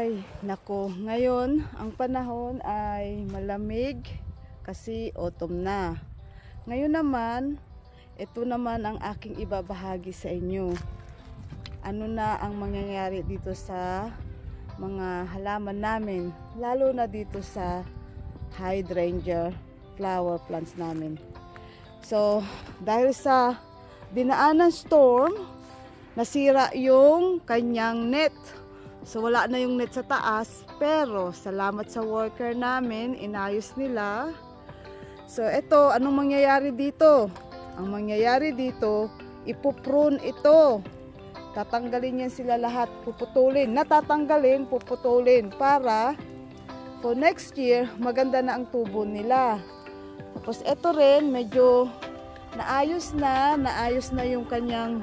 Ay, nako, ngayon ang panahon ay malamig kasi autumn na. Ngayon naman, ito naman ang aking ibabahagi sa inyo. Ano na ang mangyayari dito sa mga halaman namin, lalo na dito sa hydrangea flower plants namin. So, dahil sa dinaanan storm, nasira yung kanyang net. So wala na yung net sa taas, pero salamat sa worker namin, inayos nila. So ito, anong mangyayari dito? Ang mangyayari dito, ipuprune ito. Tatanggalin yan sila lahat, puputulin. Natatanggalin, puputulin para for next year, maganda na ang tubo nila. Tapos ito rin, medyo naayos na yung kanyang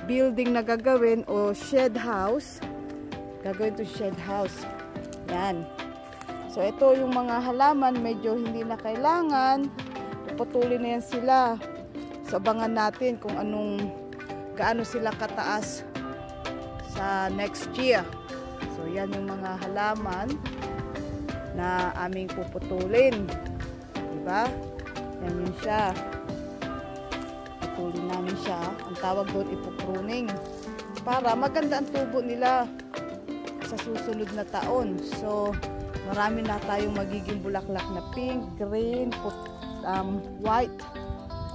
building na gagawin o shed house. Gagawin to shed house. Yan. So ito yung mga halaman medyo hindi na kailangan. Puputulin na yan sila. So abangan natin kung gaano sila kataas sa next year. So yan yung mga halaman na aming puputulin. Diba? Yan yun siya. Puputulin namin siya. Ang tawag doon ipupruning. Para maganda ang tubo nila sa susunod na taon. So, marami na tayong magiging bulaklak na pink, green, white.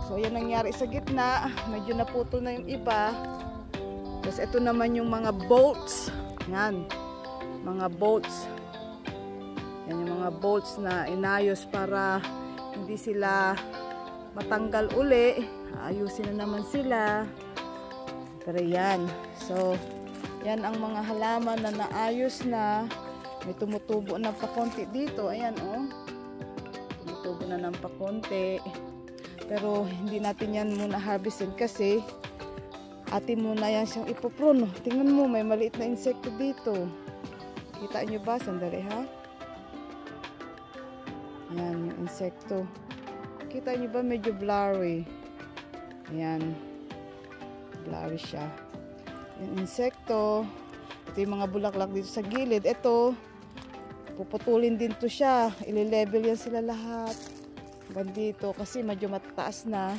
So, yan nangyari sa gitna. Medyo naputol na yung iba. Tapos, ito naman yung mga bolts. Yan. Mga bolts. Yan yung mga bolts na inayos para hindi sila matanggal uli. Ayusin na naman sila. Pero yan. So, yan ang mga halaman na naayos na. May tumutubo na pa konti dito. Ayan, oh. Tumutubo na ng pa konti. Pero, hindi natin yan muna harvestin kasi atin muna yan siyang ipoprune. Tingnan mo, may maliit na insekto dito. Kita nyo ba? Sandali, ha? Ayan, yung insekto. Kita nyo ba? Medyo blurry. Ayan. Blurry siya. Yung insekto. Ito yung mga bulaklak dito sa gilid. Ito, puputulin din to siya. Ile-level yan sila lahat. Hanggang dito. Kasi medyo matataas na.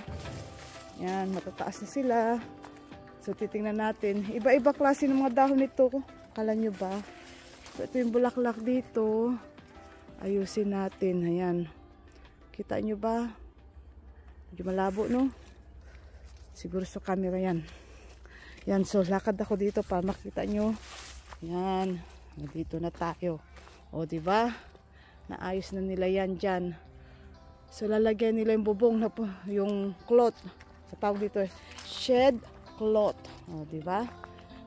Ayan, matataas na sila. So, titingnan natin. Iba-iba klase ng mga dahon nito. Kala nyo ba? So, ito yung bulaklak dito. Ayusin natin. Ayan. Kita nyo ba? Medyo malabo, no? Siguro sa camera yan. Yan, so lakad ako dito para makita nyo. Yan. Dito na tayo. O, diba? Naayos na nila yan dyan. So, lalagyan nila yung bubong na po, yung cloth. Sa tawag dito, shed cloth. O, diba?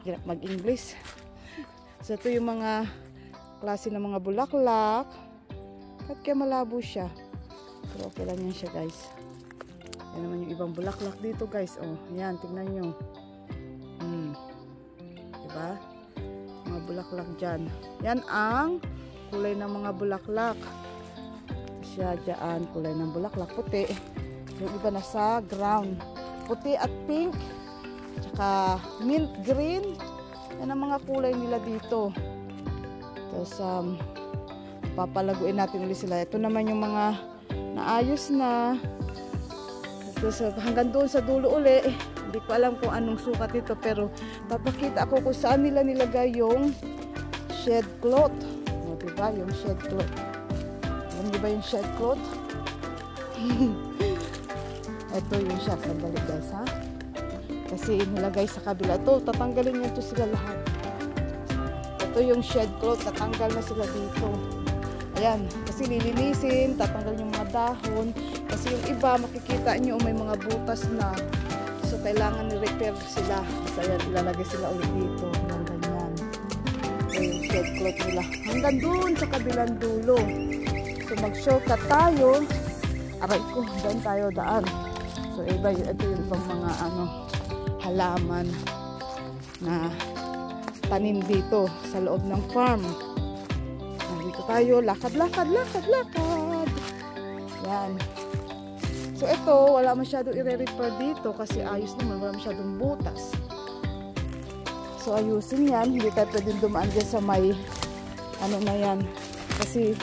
Hirap mag-English. So, ito yung mga klase ng mga bulaklak. At kaya malabo siya. Pero okay lang yan siya, guys. Yan naman yung ibang bulaklak dito, guys. Oh, yan, tingnan nyo. Diba? Mga bulaklak dyan. Yan ang kulay ng mga bulaklak. Siya dyan, kulay ng bulaklak. Puti. Yung iba nasa ground. Puti at pink. Tsaka mint green. Yan ang mga kulay nila dito. Tapos, papalaguin natin ulit sila. Ito naman yung mga naayos na. So, hanggang doon sa dulo uli, hindi ko alam kung anong sukat ito, pero papakita ako kung saan nila nilagay yung shed cloth. O, diba? Yung shed cloth. Alam diba yung shed cloth? Ito yung siya. Sandali, guys, ha? Kasi nilagay sa kabila. Ito, tatanggalin nyo ito sila lahat. Ito yung shed cloth. Tatanggal na sila dito. Ayan. Kasi lilinisin. Tatanggal yung mga dahon. Kasi yung iba, makikita nyo may mga butas na. So, kailangan ni-repair sila. So, ayan, ilalagay sila ulit dito. Hanggang ganyan. So, yung shed cloth nila. Hanggang doon sa kabilang dulo. So, mag-shortcut tayo. Aray ko, doon tayo daan. So, iba, ito yung ibang mga halaman na tanim dito sa loob ng farm. Dito tayo, lakad. Yan. So, ito, wala masyadong i-repair dito kasi ayos naman, wala masyadong butas. So ayusin yan. Hindi tayo pwedeng dumaan dyan sa may ano na yan. Kasi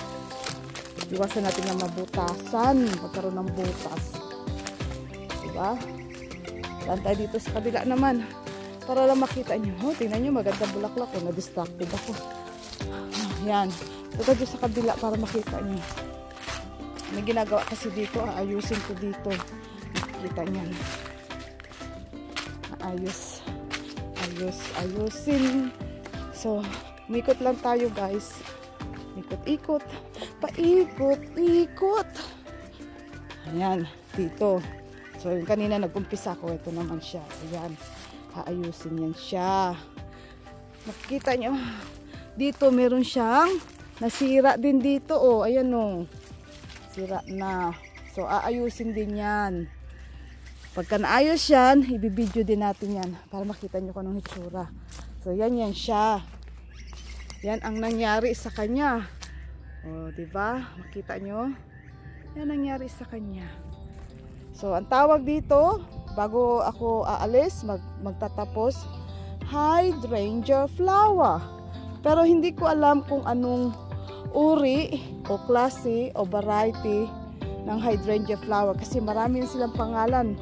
iwasan natin na mabutasan. Magkaroon ng butas. Diba? Saan tayo dito sa kabila naman. Para lang makita nyo. Oh, tingnan nyo, magandang bulaklak ko. Na-distracted ako. Yan. Ito dito sa kabila para makita nyo. May ginagawa kasi dito. Ayusin ko dito. Makikita nyo. Ayusin. So, umikot lang tayo guys. Ikot. Paikot. Ayan. Dito. So, yung kanina nag-umpisa ko. Ito naman siya. Ayan. Aayusin yan siya. Makikita nyo. Dito meron siyang nasira din dito. Oh, ayan oh. Sira na. So, aayusin din yan. Pagka naayos yan, ibibideo din natin yan. Para makita nyo kung anong hitsura. So, yan siya. Yan ang nangyari sa kanya. Oh, diba? Makita nyo? Yan ang nangyari sa kanya. So, ang tawag dito, bago ako aalis, magtatapos, hydrangea flower. Pero hindi ko alam kung anong uri o klase o variety ng hydrangea flower kasi marami silang pangalan.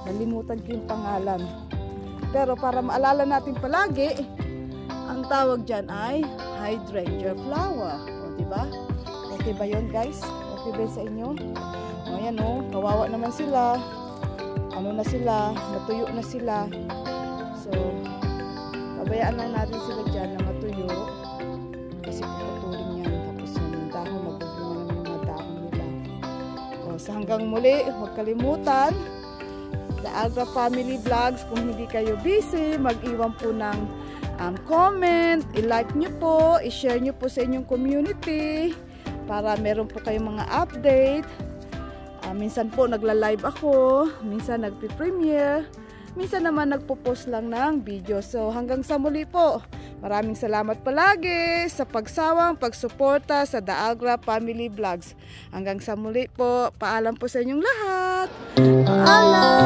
Nalimutan ko yung pangalan. Pero para maalala natin palagi, ang tawag dyan ay hydrangea flower. O, diba? Okay ba yun guys? Okay ba sa inyo? O, ayan o. Kawawa naman sila. Ano na sila? Natuyo na sila. So, pabayaan lang natin sila dyan na matuyo. Kasi puputulin yan. Tapos yung dahon, magbubunga naman yung mga dahon nila. O, sa hanggang muli, huwag kalimutan. The Algra Family Vlogs. Kung hindi kayo busy, mag-iwan po ng comment. I-like nyo po. I-share nyo po sa inyong community. Para meron po kayong mga update. Minsan po nagla-live ako. Minsan nagpi-premiere. Minsan naman nagpo-post lang ng video. So hanggang sa muli po. Maraming salamat palagi sa pagsawang pagsuporta sa The Algra Family Vlogs. Hanggang sa muli po. Paalam po sa inyong lahat. Paalam!